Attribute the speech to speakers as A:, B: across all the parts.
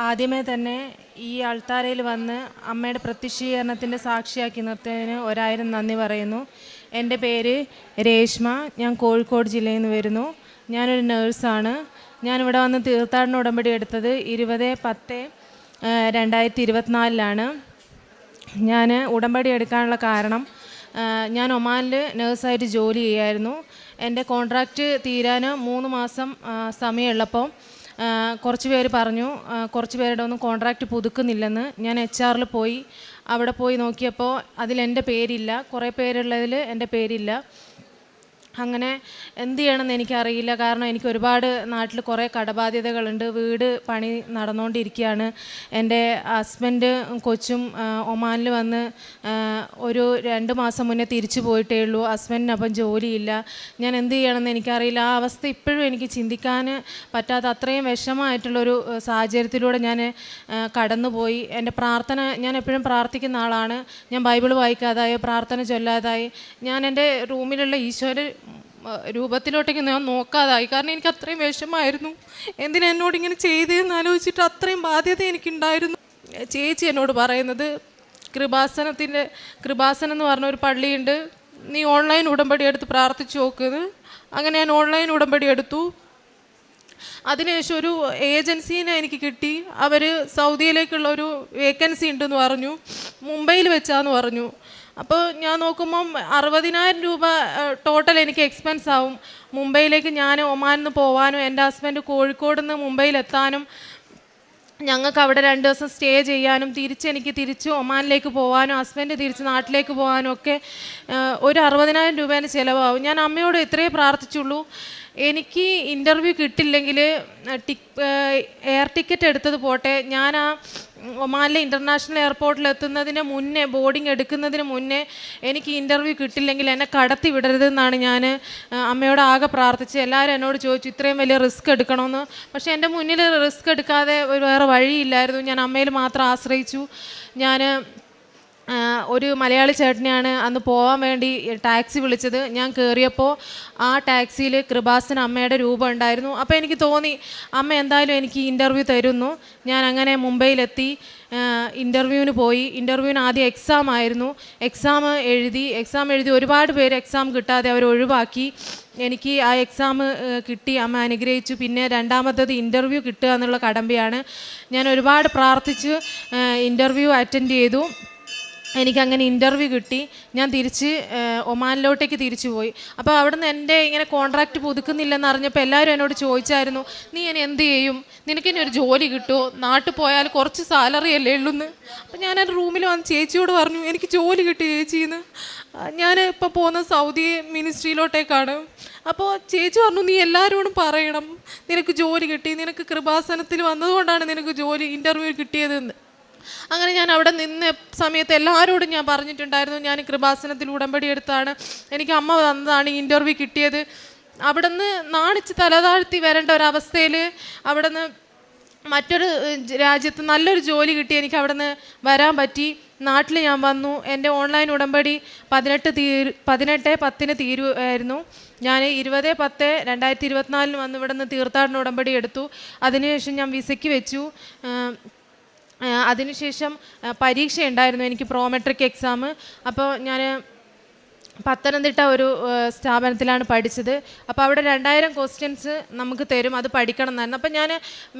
A: ആദ്യമേ തന്നെ ഈ അൾത്താരയിൽ വന്ന് അമ്മയുടെ പ്രത്യക്ഷീകരണത്തിൻ്റെ സാക്ഷിയാക്കി നിർത്തിയതിന് 1000 നന്ദി പറയുന്നു. എൻ്റെ പേര് രേഷ്മ. ഞാൻ കോഴിക്കോട് ജില്ലയിൽ നിന്ന് വരുന്നു. ഞാനൊരു നേഴ്സാണ്. ഞാനിവിടെ വന്ന് തീർത്ഥാടന ഉടമ്പടി എടുത്തത് 20/10/2024 ഞാൻ ഉടമ്പടി എടുക്കാനുള്ള കാരണം, ഞാൻ ഒമാനിൽ നേഴ്സായിട്ട് ജോലി ചെയ്യായിരുന്നു. എൻ്റെ കോൺട്രാക്റ്റ് തീരാൻ 3 മാസം സമയമുള്ളപ്പോൾ കുറച്ച് പേര് പറഞ്ഞു കുറച്ച് പേരുടെ ഒന്നും കോൺട്രാക്റ്റ് പുതുക്കുന്നില്ലെന്ന്. ഞാൻ HR പോയി. അവിടെ പോയി നോക്കിയപ്പോൾ അതിലെൻ്റെ പേരില്ല. കുറേ പേരുള്ളതിൽ എൻ്റെ പേരില്ല. അങ്ങനെ എന്ത് ചെയ്യണമെന്ന് എനിക്കറിയില്ല. കാരണം എനിക്ക് ഒരുപാട് നാട്ടിൽ കുറേ കടബാധ്യതകളുണ്ട്. വീട് പണി നടന്നുകൊണ്ടിരിക്കുകയാണ്. എൻ്റെ ഹസ്ബൻഡ് കൊച്ചും ഒമാനിൽ വന്ന് ഒരു 2 മാസം മുന്നേ തിരിച്ചു പോയിട്ടേ ഉള്ളൂ. ഹസ്ബൻഡിനപ്പം ജോലിയില്ല. ഞാൻ എന്ത് ചെയ്യണമെന്ന് എനിക്കറിയില്ല. ആ അവസ്ഥ ഇപ്പോഴും എനിക്ക് ചിന്തിക്കാൻ പറ്റാത്ത അത്രയും വിഷമമായിട്ടുള്ളൊരു സാഹചര്യത്തിലൂടെ ഞാൻ കടന്നുപോയി. എൻ്റെ പ്രാർത്ഥന, ഞാൻ എപ്പോഴും പ്രാർത്ഥിക്കുന്ന ആളാണ്. ഞാൻ ബൈബിൾ വായിക്കാതായി, പ്രാർത്ഥന ചൊല്ലാതായി, ഞാൻ എൻ്റെ റൂമിലുള്ള ഈശോയുടെ രൂപത്തിലോട്ടേക്ക് ഞാൻ നോക്കാതായി. കാരണം എനിക്ക് അത്രയും വിഷമമായിരുന്നു. എന്തിനാ എന്നോടിങ്ങനെ ചെയ്തതെന്ന് ആലോചിച്ചിട്ട് അത്രയും ബാധ്യത എനിക്കുണ്ടായിരുന്നു. ചേച്ചി എന്നോട് പറയുന്നത്, കൃപാസനം എന്ന് പറഞ്ഞ ഒരു പള്ളിയുണ്ട്, നീ ഓൺലൈൻ ഉടമ്പടി എടുത്ത് പ്രാർത്ഥിച്ചു നോക്കുന്നത്. അങ്ങനെ ഞാൻ ഓൺലൈൻ ഉടമ്പടി എടുത്തു. അതിനുശേഷം ഒരു ഏജൻസീനെ എനിക്ക് കിട്ടി. അവർ സൗദിയിലേക്കുള്ള ഒരു വേക്കൻസി ഉണ്ടെന്ന് പറഞ്ഞു, മുംബൈയിൽ വെച്ചാന്ന് പറഞ്ഞു. അപ്പോൾ ഞാൻ നോക്കുമ്പം 60,000 രൂപ ടോട്ടൽ എനിക്ക് എക്സ്പെൻസ് ആവും. മുംബൈയിലേക്ക് ഞാൻ ഒമാനിൽ നിന്ന് പോകാനും എൻ്റെ ഹസ്ബൻഡ് കോഴിക്കോട് നിന്ന് മുംബൈയിലെത്താനും ഞങ്ങൾക്ക് അവിടെ 2 ദിവസം സ്റ്റേ ചെയ്യാനും എനിക്ക് തിരിച്ച് ഒമാനിലേക്ക് പോകാനും ഹസ്ബൻഡ് തിരിച്ച് നാട്ടിലേക്ക് പോകാനും ഒക്കെ ഒരു 60,000 രൂപേൻ്റെ ചിലവാകും. ഞാൻ അമ്മയോട് ഇത്രയേ പ്രാർത്ഥിച്ചുള്ളൂ, എനിക്ക് ഇൻ്റർവ്യൂ കിട്ടില്ലെങ്കിൽ എയർ ടിക്കറ്റ് എടുത്തത് പോട്ടെ, ഞാൻ ആ ഒമാനിലെ ഇൻ്റർനാഷണൽ എയർപോർട്ടിൽ എത്തുന്നതിന് മുന്നേ, ബോർഡിങ് എടുക്കുന്നതിന് മുന്നേ എനിക്ക് ഇൻ്റർവ്യൂ കിട്ടില്ലെങ്കിൽ എന്നെ കടത്തി വിടരുതെന്നാണ് ഞാൻ അമ്മയോട് ആകെ പ്രാർത്ഥിച്ചത്. എല്ലാവരും എന്നോട് ചോദിച്ചു ഇത്രയും വലിയ റിസ്ക് എടുക്കണമെന്ന്. പക്ഷേ എൻ്റെ മുന്നിൽ റിസ്ക് എടുക്കാതെ വേറെ വഴിയില്ലായിരുന്നു. ഞാൻ അമ്മയിൽ മാത്രം ആശ്രയിച്ചു. ഞാൻ ഒരു മലയാളി ചേട്ടനെയാണ് അന്ന് പോകാൻ വേണ്ടി ടാക്സി വിളിച്ചത്. ഞാൻ കയറിയപ്പോൾ ആ ടാക്സിയിൽ കൃപാസന അമ്മയുടെ രൂപം ഉണ്ടായിരുന്നു. അപ്പോൾ എനിക്ക് തോന്നി അമ്മ എന്തായാലും എനിക്ക് ഇൻ്റർവ്യൂ തരുന്നു. ഞാൻ അങ്ങനെ മുംബൈയിലെത്തി. ഇൻ്റർവ്യൂവിന് പോയി. ഇൻ്റർവ്യൂവിന് ആദ്യം എക്സാം ആയിരുന്നു. എക്സാം എഴുതി ഒരുപാട് പേര് എക്സാം കിട്ടാതെ അവർ ഒഴിവാക്കി. എനിക്ക് ആ എക്സാം കിട്ടി. അമ്മ അനുഗ്രഹിച്ചു. പിന്നെ രണ്ടാമത്തത് ഇൻ്റർവ്യൂ കിട്ടുക എന്നുള്ള കടമ്പയാണ്. ഞാൻ ഒരുപാട് പ്രാർത്ഥിച്ച് ഇൻ്റർവ്യൂ അറ്റൻഡ് ചെയ്തു. എനിക്കങ്ങനെ ഇൻ്റർവ്യൂ കിട്ടി. ഞാൻ തിരിച്ച് ഒമാനിലോട്ടേക്ക് തിരിച്ചു പോയി. അപ്പോൾ അവിടുന്ന് എൻ്റെ ഇങ്ങനെ കോൺട്രാക്റ്റ് പുതുക്കുന്നില്ലെന്ന് അറിഞ്ഞപ്പോൾ എല്ലാവരും എന്നോട് ചോദിച്ചായിരുന്നു, നീ ഇനി എന്ത് ചെയ്യും, നിനക്കിനി ഒരു ജോലി കിട്ടുമോ, നാട്ടിൽ പോയാൽ കുറച്ച് സാലറി അല്ലേ ഉള്ളൂന്ന്. അപ്പോൾ ഞാൻ എൻ്റെ റൂമിൽ വന്ന് ചേച്ചിയോട് പറഞ്ഞു, എനിക്ക് ജോലി കിട്ടി ചേച്ചിന്ന്, ഞാൻ ഇപ്പോൾ പോകുന്നത് സൗദി മിനിസ്ട്രിയിലോട്ടേക്കാണ്. അപ്പോൾ ചേച്ചി പറഞ്ഞു, നീ എല്ലാവരോടും പറയണം നിനക്ക് ജോലി കിട്ടി, നിനക്ക് കൃപാസനത്തിൽ വന്നതുകൊണ്ടാണ് നിനക്ക് ജോലി ഇൻ്റർവ്യൂ കിട്ടിയതെന്ന്. അങ്ങനെ ഞാൻ അവിടെ നിന്ന സമയത്ത് എല്ലാവരോടും ഞാൻ പറഞ്ഞിട്ടുണ്ടായിരുന്നു, ഞാൻ കൃപാസനത്തിൽ ഉടമ്പടി എടുത്താണ്, എനിക്ക് അമ്മ തന്നതാണ് ഈ ഇൻ്റർവ്യൂ കിട്ടിയത്. അവിടെ നിന്ന് നാണിച്ച് തലതാഴ്ത്തി വരേണ്ട ഒരവസ്ഥയിൽ അവിടെ നിന്ന് മറ്റൊരു രാജ്യത്ത് നല്ലൊരു ജോലി കിട്ടി എനിക്ക് അവിടെ നിന്ന് വരാൻ പറ്റി. നാട്ടിൽ ഞാൻ വന്നു. എൻ്റെ ഓൺലൈൻ ഉടമ്പടി 18/10 തീരുമായിരുന്നു. ഞാൻ 20/10/2024 വന്ന് ഇവിടെ നിന്ന് തീർത്ഥാടന ഉടമ്പടി എടുത്തു. അതിനുശേഷം ഞാൻ വിസയ്ക്ക് വെച്ചു. അതിനുശേഷം പരീക്ഷ ഉണ്ടായിരുന്നു എനിക്ക്, പ്രോമെട്രിക് എക്സാം. അപ്പോൾ ഞാൻ പത്തനംതിട്ട ഒരു സ്ഥാപനത്തിലാണ് പഠിച്ചത്. അപ്പോൾ അവിടെ 2000 ക്വസ്റ്റ്യൻസ് നമുക്ക് തരും, അത് പഠിക്കണം എന്നായിരുന്നു. അപ്പോൾ ഞാൻ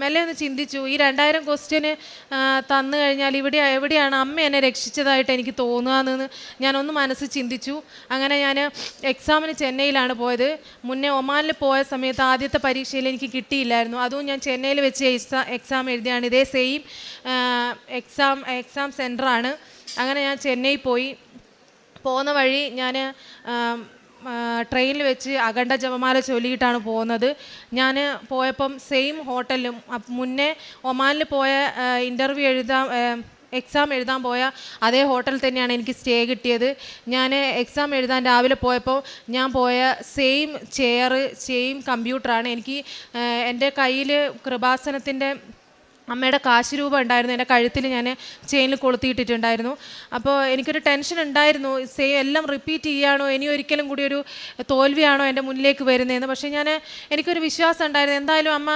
A: മെല്ലെ ഒന്ന് ചിന്തിച്ചു, ഈ 2000 ക്വസ്റ്റ്യന് തന്നു കഴിഞ്ഞാൽ എവിടെയാണ് അമ്മ എന്നെ രക്ഷിച്ചതായിട്ട് എനിക്ക് തോന്നുകയെന്ന് ഞാനൊന്ന് മനസ്സ് ചിന്തിച്ചു. അങ്ങനെ ഞാൻ എക്സാമിന് ചെന്നൈയിലാണ് പോയത്. മുന്നേ ഒമാനിൽ പോയ സമയത്ത് ആദ്യത്തെ പരീക്ഷയിൽ എനിക്ക് കിട്ടിയില്ലായിരുന്നു. അതും ഞാൻ ചെന്നൈയിൽ വെച്ച് എക്സാം എഴുതിയാണ്. ഇതേ സെയിം എക്സാം സെൻറ്ററാണ്. അങ്ങനെ ഞാൻ ചെന്നൈ പോയി. പോകുന്ന വഴി ഞാൻ ട്രെയിനിൽ വെച്ച് അഖണ്ഡ ജപമാല ചൊല്ലിയിട്ടാണ് പോകുന്നത്. ഞാൻ പോയപ്പം സെയിം ഹോട്ടലിലും മുന്നേ ഒമാനിൽ പോയ എക്സാം എഴുതാൻ പോയ അതേ ഹോട്ടൽ തന്നെയാണ് എനിക്ക് സ്റ്റേ കിട്ടിയത്. ഞാൻ എക്സാം എഴുതാൻ രാവിലെ പോയപ്പോൾ ഞാൻ പോയ സെയിം ചെയർ, സെയിം കമ്പ്യൂട്ടറാണ്. എനിക്ക് എൻ്റെ കയ്യിൽ കൃപാസനത്തിൻ്റെ അമ്മയുടെ കാശ് രൂപ ഉണ്ടായിരുന്നു, എൻ്റെ കഴുത്തിൽ ഞാൻ ചെയിനിൽ കൊളുത്തിയിട്ടിട്ടുണ്ടായിരുന്നു. അപ്പോൾ എനിക്കൊരു ടെൻഷൻ ഉണ്ടായിരുന്നു, എല്ലാം റിപ്പീറ്റ് ചെയ്യുകയാണോ, ഇനി ഒരിക്കലും കൂടി ഒരു തോൽവിയാണോ എൻ്റെ മുന്നിലേക്ക് വരുന്നതെന്ന്. പക്ഷേ എനിക്കൊരു വിശ്വാസം ഉണ്ടായിരുന്നു, എന്തായാലും അമ്മ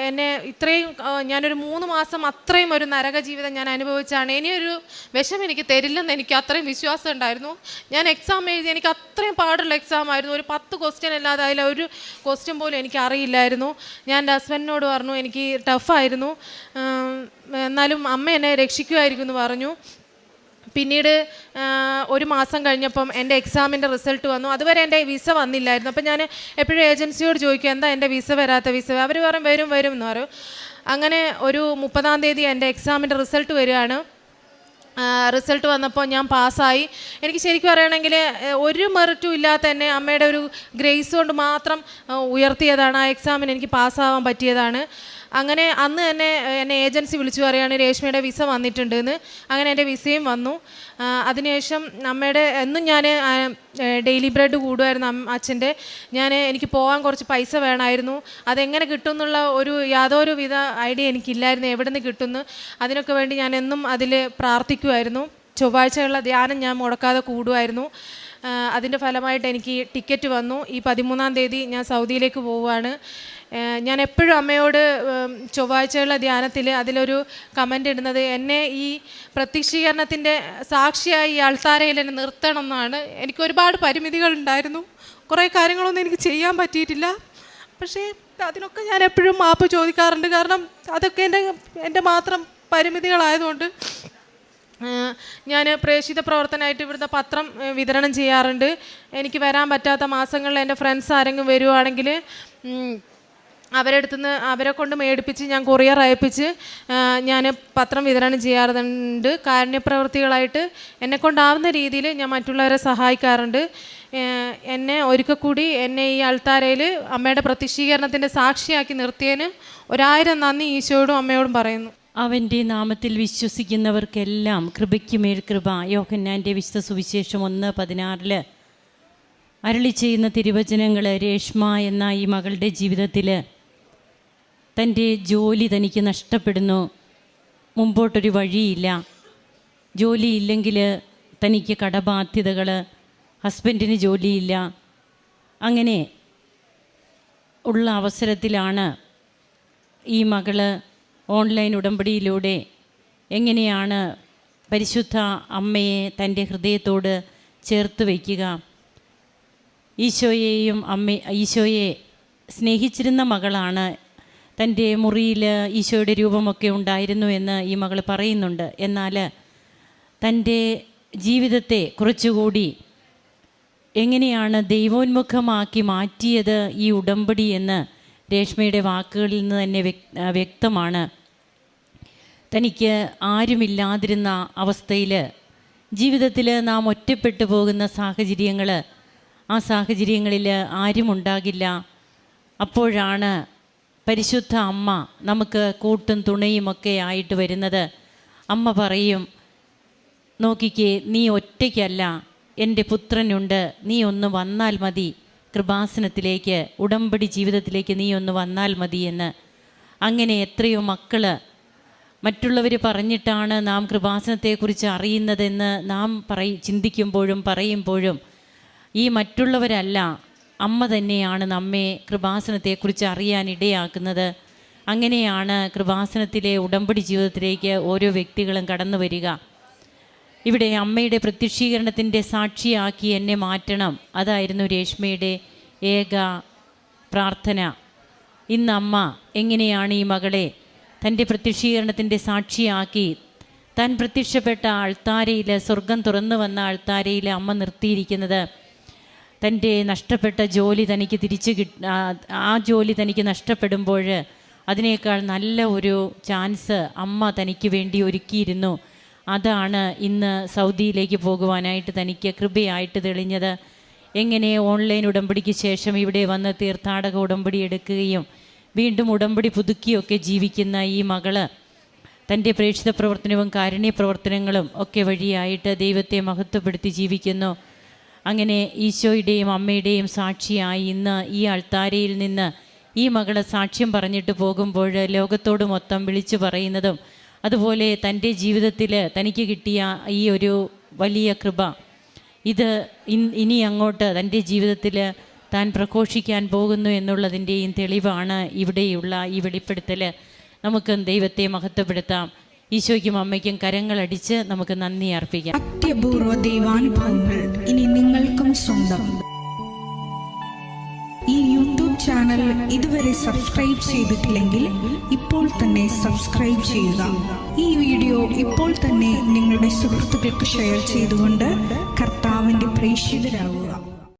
A: എന്നെ ഇത്രയും ഞാനൊരു 3 മാസം അത്രയും ഒരു നരക ജീവിതം ഞാൻ അനുഭവിച്ചാണ്, ഇനിയൊരു വിഷം എനിക്ക് തരില്ലെന്ന് എനിക്ക് അത്രയും വിശ്വാസം ഉണ്ടായിരുന്നു. ഞാൻ എക്സാം എഴുതി, എനിക്ക് അത്രയും പാടുള്ള എക്സാം ആയിരുന്നു. ഒരു 10 ക്വസ്റ്റ്യൻ അല്ലാതെ അതിൽ ഒരു ക്വസ്റ്റ്യൻ പോലും എനിക്ക് അറിയില്ലായിരുന്നു. ഞാൻ എൻ്റെ ഹസ്ബൻഡിനോട് പറഞ്ഞു എനിക്ക് ടഫായിരുന്നു, എന്നാലും അമ്മ എന്നെ രക്ഷിക്കുമായിരിക്കും എന്ന് പറഞ്ഞു. പിന്നീട് 1 മാസം കഴിഞ്ഞപ്പം എൻ്റെ എക്സാമിൻ്റെ റിസൾട്ട് വന്നു. അതുവരെ എൻ്റെ വിസ വന്നില്ലായിരുന്നു. അപ്പം ഞാൻ എപ്പോഴും ഏജൻസിയോട് ചോദിക്കും, എന്താ എൻ്റെ വിസ വരാത്ത വിസ? അവർ പറയും വരും എന്ന് പറയും. അങ്ങനെ ഒരു 30-ാം തീയതി എൻ്റെ എക്സാമിൻ്റെ റിസൾട്ട് വരികയാണ്. റിസൾട്ട് വന്നപ്പോൾ ഞാൻ പാസ്സായി. എനിക്ക് ശരിക്കും പറയുകയാണെങ്കിൽ ഒരു മെറിറ്റും ഇല്ലാത്ത എന്നെ അമ്മയുടെ ഒരു ഗ്രേസ് കൊണ്ട് മാത്രം ഉയർത്തിയതാണ്. ആ എക്സാമിന് എനിക്ക് പാസ്സാവാൻ പറ്റിയതാണ്. അങ്ങനെ അന്ന് തന്നെ എന്നെ ഏജൻസി വിളിച്ചു പറയുകയാണ് രേഷ്മയുടെ വിസ വന്നിട്ടുണ്ടെന്ന്. അങ്ങനെ എൻ്റെ വിസയും വന്നു. അതിനുശേഷം അമ്മയുടെ എന്നും ഞാൻ ഡെയിലി ബ്രെഡ് കൂടുമായിരുന്നു അച്ഛൻ്റെ. എനിക്ക് പോകാൻ കുറച്ച് പൈസ വേണമായിരുന്നു. അതെങ്ങനെ കിട്ടും എന്നുള്ള യാതൊരു വിധ ഐഡിയ എനിക്കില്ലായിരുന്നു, എവിടെ നിന്ന് കിട്ടുമെന്ന്. അതിനൊക്കെ വേണ്ടി ഞാൻ എന്നും അതിൽ പ്രാർത്ഥിക്കുമായിരുന്നു. ചൊവ്വാഴ്ചയുള്ള ധ്യാനം ഞാൻ മുടക്കാതെ കൂടുമായിരുന്നു. അതിൻ്റെ ഫലമായിട്ട് എനിക്ക് ടിക്കറ്റ് വന്നു. ഈ 13-ാം തീയതി ഞാൻ സൗദിയിലേക്ക് പോവുകയാണ്. ഞാൻ എപ്പോഴും അമ്മയോട് ചൊവ്വാഴ്ചയുള്ള ധ്യാനത്തിൽ അതിലൊരു കമൻ്റ് ഇടുന്നത്, എന്നെ ഈ പ്രത്യക്ഷീകരണത്തിൻ്റെ സാക്ഷിയായി ഈ അൾത്താരയിൽ എന്നെ നിർത്തണം എന്നാണ്. എനിക്ക് ഒരുപാട് പരിമിതികളുണ്ടായിരുന്നു, കുറേ കാര്യങ്ങളൊന്നും എനിക്ക് ചെയ്യാൻ പറ്റിയിട്ടില്ല. പക്ഷേ അതിനൊക്കെ ഞാൻ എപ്പോഴും മാപ്പ് ചോദിക്കാറുണ്ട്. കാരണം അതൊക്കെ എൻ്റെ മാത്രം പരിമിതികളായതുകൊണ്ട്. ഞാൻ പ്രേക്ഷിത പ്രവർത്തനമായിട്ട് ഇവിടുത്തെ പത്രം വിതരണം ചെയ്യാറുണ്ട്. എനിക്ക് വരാൻ പറ്റാത്ത മാസങ്ങളിൽ എൻ്റെ ഫ്രണ്ട്സ് ആരെങ്കിലും വരുവാണെങ്കിൽ അവരെ കൊണ്ട് മേടിപ്പിച്ച് ഞാൻ കൊറിയർ അയപ്പിച്ച് ഞാൻ പത്രം വിതരണം ചെയ്യാറുണ്ട്. കാരുണ്യപ്രവൃത്തികളായിട്ട് എന്നെക്കൊണ്ടാവുന്ന രീതിയിൽ ഞാൻ മറ്റുള്ളവരെ സഹായിക്കാറുണ്ട്. ഒരിക്കൽ കൂടി എന്നെ ഈ അൾത്താരയിൽ അമ്മയുടെ പ്രത്യക്ഷീകരണത്തിൻ്റെ സാക്ഷിയാക്കി നിർത്തിയതിന് 1000 നന്ദി ഈശോയോടും അമ്മയോടും പറയുന്നു.
B: അവൻ്റെ നാമത്തിൽ വിശ്വസിക്കുന്നവർക്കെല്ലാം കൃപയ്ക്ക് മേൽ കൃപ. യോഹന്നാൻ്റെ വിശുദ്ധ സുവിശേഷം 1:16 അരുളി ചെയ്യുന്ന തിരുവചനങ്ങൾ. രേഷ്മ എന്ന ഈ മകളുടെ ജീവിതത്തിൽ തൻ്റെ ജോലി തനിക്ക് നഷ്ടപ്പെടുന്നു. മുമ്പോട്ടൊരു വഴിയില്ല. ജോലിയില്ലെങ്കിൽ തനിക്ക് കടബാധ്യതകൾ, ഹസ്ബൻഡിന് ജോലിയില്ല. അങ്ങനെ ഉള്ള അവസരത്തിലാണ് ഈ മകള് ഓൺലൈൻ ഉടമ്പടിയിലൂടെ എങ്ങനെയാണ് പരിശുദ്ധ അമ്മയെ തൻ്റെ ഹൃദയത്തോട് ചേർത്ത് വയ്ക്കുക, ഈശോയെ സ്നേഹിച്ചിരുന്ന മകളാണ്. തൻ്റെ മുറിയിൽ ഈശോയുടെ രൂപമൊക്കെ ഉണ്ടായിരുന്നു എന്ന് ഈ മകൾ പറയുന്നുണ്ട്. എന്നാൽ തൻ്റെ ജീവിതത്തെ കുറച്ചുകൂടി എങ്ങനെയാണ് ദൈവോന്മുഖമാക്കി മാറ്റിയത് ഈ ഉടമ്പടി എന്ന് രേഷ്മയുടെ വാക്കുകളിൽ നിന്ന് തന്നെ വ്യക്തമാണ്. തനിക്ക് ആരുമില്ലാതിരുന്ന അവസ്ഥയിൽ ജീവിതത്തിൽ നാം ഒറ്റപ്പെട്ടു പോകുന്ന സാഹചര്യങ്ങൾ, ആ സാഹചര്യങ്ങളിൽ ആരുമുണ്ടാകില്ല. അപ്പോഴാണ് പരിശുദ്ധ അമ്മ നമുക്ക് കൂട്ടും തുണയുമൊക്കെ ആയിട്ട് വരുന്നത്. അമ്മ പറയും, നോക്കിക്കേ, നീ ഒറ്റയ്ക്കല്ല, എൻ്റെ പുത്രനുണ്ട്, നീ ഒന്ന് വന്നാൽ മതി കൃപാസനത്തിലേക്ക്, ഉടമ്പടി ജീവിതത്തിലേക്ക് നീ ഒന്ന് വന്നാൽ മതി എന്ന്. അങ്ങനെ എത്രയോ മക്കൾ മറ്റുള്ളവർ പറഞ്ഞിട്ടാണ് നാം കൃപാസനത്തെക്കുറിച്ച് അറിയുന്നതെന്ന് നാം ചിന്തിക്കുമ്പോഴും പറയുമ്പോഴും ഈ മറ്റുള്ളവരല്ല, അമ്മ തന്നെയാണ് നമ്മെ കൃപാസനത്തെക്കുറിച്ച് അറിയാനിടയാക്കുന്നത്. അങ്ങനെയാണ് കൃപാസനത്തിലെ ഉടമ്പടി ജീവിതത്തിലേക്ക് ഓരോ വ്യക്തികളും കടന്നു വരിക. ഇവിടെ അമ്മയുടെ പ്രത്യക്ഷീകരണത്തിൻ്റെ സാക്ഷിയാക്കി എന്നെ മാറ്റണം, അതായിരുന്നു രേഷ്മയുടെ ഏക പ്രാർത്ഥന. ഇന്ന് അമ്മ എങ്ങനെയാണ് ഈ മകളെ തൻ്റെ പ്രത്യക്ഷീകരണത്തിൻ്റെ സാക്ഷിയാക്കി താൻ പ്രത്യക്ഷപ്പെട്ട അൾത്താരയിൽ, സ്വർഗം തുറന്നു വന്ന അൾത്താരയിൽ അമ്മ നിർത്തിയിരിക്കുന്നത്. തൻ്റെ നഷ്ടപ്പെട്ട ജോലി തനിക്ക് ആ ജോലി തനിക്ക് നഷ്ടപ്പെടുമ്പോൾ അതിനേക്കാൾ നല്ല ഒരു ചാൻസ് അമ്മ തനിക്ക് വേണ്ടി ഒരുക്കിയിരുന്നു. അതാണ് ഇന്ന് സൗദിയിലേക്ക് പോകുവാനായിട്ട് തനിക്ക് കൃപയായിട്ട് തെളിഞ്ഞത്. എങ്ങനെ ഓൺലൈൻ ഉടമ്പടിക്ക് ശേഷം ഇവിടെ വന്ന് തീർത്ഥാടക ഉടമ്പടി എടുക്കുകയും വീണ്ടും ഉടമ്പടി പുതുക്കിയൊക്കെ ജീവിക്കുന്ന ഈ മകള് തൻ്റെ പ്രേക്ഷിത പ്രവർത്തനവും കാരുണ്യ പ്രവർത്തനങ്ങളും ഒക്കെ വഴിയായിട്ട് ദൈവത്തെ മഹത്വപ്പെടുത്തി ജീവിക്കുന്നു. അങ്ങനെ ഈശോയുടെയും അമ്മയുടെയും സാക്ഷിയായി ഇന്ന് ഈ അൾത്താരയിൽ നിന്ന് ഈ മകളെ സാക്ഷ്യം പറഞ്ഞിട്ട് പോകുമ്പോൾ ലോകത്തോട് മൊത്തം വിളിച്ചു പറയുന്നതും, അതുപോലെ തൻ്റെ ജീവിതത്തിൽ തനിക്ക് കിട്ടിയ ഈ ഒരു വലിയ കൃപ, ഇത് ഇനി അങ്ങോട്ട് തൻ്റെ ജീവിതത്തിൽ താൻ പ്രഘോഷിക്കാൻ പോകുന്നു എന്നുള്ളതിൻ്റെയും തെളിവാണ് ഇവിടെയുള്ള ഈ വെളിപ്പെടുത്തൽ. നമുക്ക് ദൈവത്തെ മഹത്വപ്പെടുത്താം. ഈശോയ്ക്കും അമ്മയ്ക്കും കരങ്ങളടിച്ച് നമുക്ക് നന്ദി അർപ്പിക്കാം.
C: അത്യപൂർവ ദൈവാനുഭവങ്ങൾ ഇനി നിങ്ങൾക്കും സ്വന്തം. ഈ യൂട്യൂബ് ചാനൽ ഇതുവരെ സബ്സ്ക്രൈബ് ചെയ്തിട്ടില്ലെങ്കിൽ ഇപ്പോൾ തന്നെ സബ്സ്ക്രൈബ് ചെയ്യുക. ഈ വീഡിയോ ഇപ്പോൾ തന്നെ നിങ്ങളുടെ സുഹൃത്തുക്കൾക്ക് ഷെയർ ചെയ്തുകൊണ്ട് കർത്താവിൻ്റെ പ്രേക്ഷിതരാകുക.